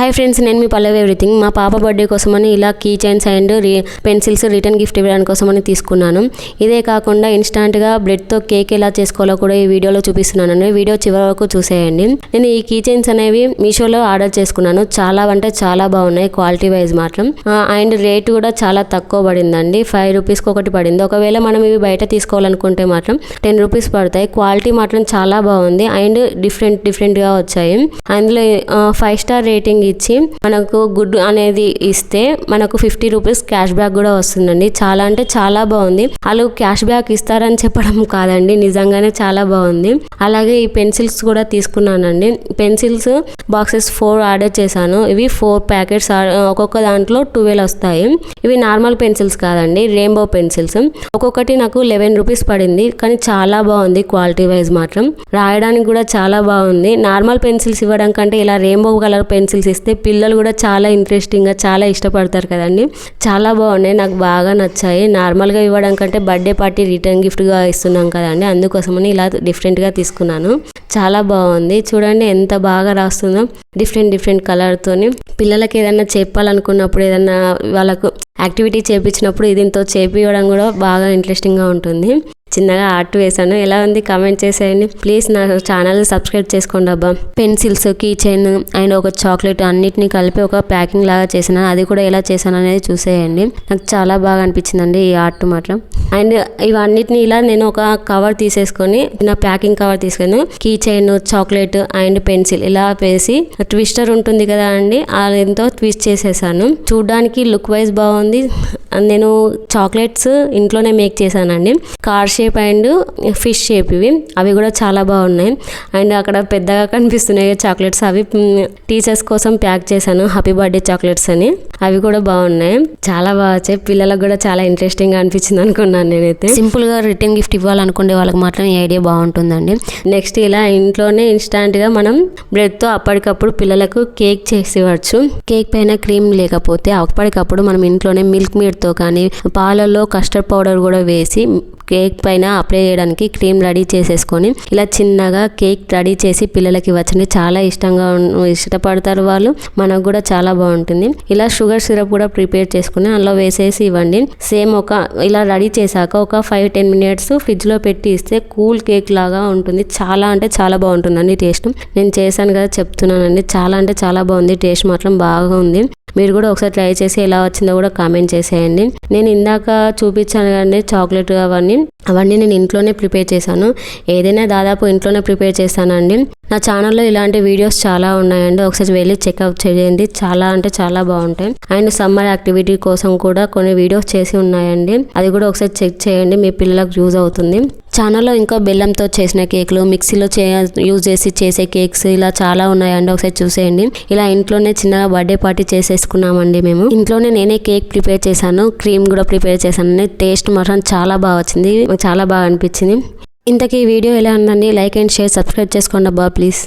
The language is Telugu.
హాయ్ ఫ్రెండ్స్, నేను మీ పల్లవి ఎవ్రీథింగ్. మా పాప బర్త్డే కోసమని ఇలా key chains and pencils return gift ఇవ్వడానికి కోసమని తీసుకున్నాను. ఇదే కాకుండా ఇన్స్టాంట్గా బ్రెడ్తో కేక్ ఎలా చేసుకోవాలో కూడా ఈ వీడియోలో చూపిస్తున్నాను. వీడియో చివరి వరకు చూసేయండి. నేను ఈ కీ చైన్స్ అనేవి మీషోలో ఆర్డర్ చేసుకున్నాను. చాలా అంటే చాలా బాగున్నాయి క్వాలిటీ వైజ్ మాత్రం. అండ్ రేట్ కూడా చాలా తక్కువ పడిందండి. 5 రూపీస్కి ఒకటి పడింది. ఒకవేళ మనం ఇవి బయట తీసుకోవాలనుకుంటే మాత్రం 10 రూపీస్ పడతాయి. క్వాలిటీ మాత్రం చాలా బాగుంది అండ్ డిఫరెంట్గా వచ్చాయి. అందులో 5 స్టార్ రేటింగ్ ఇచ్చి మనకు గుడ్ అనేది ఇస్తే మనకు 50 రూపీస్ క్యాష్ బ్యాక్ కూడా వస్తుందండి. చాలా అంటే చాలా బాగుంది. వాళ్ళు క్యాష్ బ్యాక్ ఇస్తారని చెప్పడం కాదండి, నిజంగానే చాలా బాగుంది. అలాగే ఈ పెన్సిల్స్ కూడా తీసుకున్నానండి. పెన్సిల్స్ బాక్సెస్ 4 ఆర్డర్ చేశాను. ఇవి 4 ప్యాకెట్స్, ఒక్కొక్క దాంట్లో 12 వస్తాయి. ఇవి నార్మల్ పెన్సిల్స్ కాదండి, రెయిన్బో పెన్సిల్స్. ఒక్కొక్కటి నాకు 11 రూపీస్ పడింది. కానీ చాలా బాగుంది క్వాలిటీ వైజ్ మాత్రం. రాయడానికి కూడా చాలా బాగుంది. నార్మల్ పెన్సిల్స్ ఇవ్వడం కంటే ఇలా రెయిన్బో కలర్ పెన్సిల్స్ ఇస్తే పిల్లలు కూడా చాలా ఇంట్రెస్టింగ్గా చాలా ఇష్టపడతారు కదండి. చాలా బాగున్నాయి, నాకు బాగా నచ్చాయి. నార్మల్గా ఇవ్వడం కంటే బర్త్డే పార్టీ రిటర్న్ గిఫ్ట్గా ఇస్తున్నాం కదండి, అందుకోసమని ఇలా డిఫరెంట్గా తీసుకున్నాను. చాలా బాగుంది. చూడండి ఎంత బాగా రాస్తుందో డిఫరెంట్ కలర్తోని. పిల్లలకి ఏదైనా చెప్పాలనుకున్నప్పుడు, ఏదైనా వాళ్ళకు యాక్టివిటీ చేయించినప్పుడు దీంతో చేపివ్వడం కూడా బాగా ఇంట్రెస్టింగ్గా ఉంటుంది. చిన్నగా ఆర్ట్ వేసాను. ఎలా ఉంది కామెంట్ చేసేయండి. ప్లీజ్ నా ఛానల్ సబ్స్క్రైబ్ చేసుకోండి అబ్బా. పెన్సిల్స్, కీ చైన్ అండ్ ఒక చాక్లెట్ అన్నిటిని కలిపి ఒక ప్యాకింగ్ లాగా చేసాను. అది కూడా ఎలా చేశాను అనేది చూసేయండి. నాకు చాలా బాగా అనిపించిందండి ఈ ఆర్ట్ మాత్రం. అండ్ ఇవన్నిటిని ఇలా నేను ఒక కవర్ తీసేసుకొని, నా ప్యాకింగ్ కవర్ తీసుకొని key chain, chocolate and pencil ఇలా వేసి ట్విస్టర్ ఉంటుంది కదా అండి, అదేంతో ట్విస్ట్ చేసేసాను. చూడ్డానికి లుక్ వైజ్ బాగుంది. నేను చాక్లెట్స్ ఇంట్లోనే మేక్ చేశానండి. Car shape and fish shape అవి కూడా చాలా బాగున్నాయి. అండ్ అక్కడ పెద్దగా కనిపిస్తున్నాయి చాక్లెట్స్, అవి టీచర్స్ కోసం ప్యాక్ చేశాను, హ్యాపీ బర్త్డే చాక్లెట్స్ అని. అవి కూడా బాగున్నాయి, చాలా బాగా వచ్చాయి. పిల్లలకు కూడా చాలా ఇంట్రెస్టింగ్గా అనిపించింది అనుకున్నాను నేనైతే. సింపుల్గా రిటర్న్ గిఫ్ట్ ఇవ్వాలనుకునే వాళ్ళకి మాత్రం ఈ ఐడియా బాగుంటుందండి. నెక్స్ట్ ఇలా ఇంట్లోనే ఇన్స్టాంట్గా మనం బ్రెడ్తో అప్పటికప్పుడు పిల్లలకు కేక్ చేసి ఇవ్వచ్చు. కేక్ పైన క్రీమ్ లేకపోతే అప్పటికప్పుడు మనం ఇంట్లోనే మిల్క్ మేడ్తో కానీ పాలల్లో కస్టర్డ్ పౌడర్ కూడా వేసి కేక్ పైన అప్లై చేయడానికి క్రీమ్ రెడీ చేసేసుకొని ఇలా చిన్నగా కేక్ రెడీ చేసి పిల్లలకి ఇవ్వచ్చండి. చాలా ఇష్టపడతారు వాళ్ళు. మనకు కూడా చాలా బాగుంటుంది. ఇలా షుగర్ సిరప్ కూడా ప్రిపేర్ చేసుకుని అందులో వేసేసి ఇవ్వండి. సేమ్ ఇలా రెడీ చేశాక ఒక 5-10 మినిట్స్ ఫ్రిడ్జ్లో పెట్టి ఇస్తే కూల్ కేక్ లాగా ఉంటుంది. చాలా అంటే చాలా బాగుంటుందండి టేస్ట్. నేను చేశాను కదా చెప్తున్నానండి, చాలా అంటే చాలా బాగుంది. టేస్ట్ మాత్రం బాగా ఉంది. మీరు కూడా ఒకసారి ట్రై చేసి ఎలా వచ్చిందో కూడా కామెంట్ చేసేయండి. నేను ఇందాక చూపించాను కదండి చాక్లెట్, అవన్నీ నేను ఇంట్లోనే ప్రిపేర్ చేశాను. ఏదైనా దాదాపు ఇంట్లోనే ప్రిపేర్ చేశానండి. నా ఛానల్లో ఇలాంటి వీడియోస్ చాలా ఉన్నాయండి, ఒకసారి వెళ్ళి చెక్అవుట్ చేయండి. చాలా అంటే చాలా బాగుంటాయి. అండ్ సమ్మర్ యాక్టివిటీ కోసం కూడా కొన్ని వీడియోస్ చేసి ఉన్నాయండి, అది కూడా ఒకసారి చెక్ చేయండి, మీ పిల్లలకు యూజ్ అవుతుంది. ఛానల్లో ఇంకా బెల్లంతో చేసిన కేకులు, మిక్సీలో యూజ్ చేసి చేసే కేక్స్ ఇలా చాలా ఉన్నాయండి, ఒకసారి చూసేయండి. ఇలా ఇంట్లోనే చిన్నగా బర్త్డే పార్టీ చేసేసుకున్నామండి మేము. ఇంట్లోనే నేనే కేక్ ప్రిపేర్ చేశాను, క్రీమ్ కూడా ప్రిపేర్ చేశాను. టేస్ట్ మాత్రం చాలా బాగా వచ్చింది, చాలా బాగా అనిపించింది. ఇంతకీ వీడియో ఎలా ఉందండి? లైక్ అండ్ షేర్, సబ్స్క్రైబ్ చేసుకోండి అబ్బా ప్లీజ్.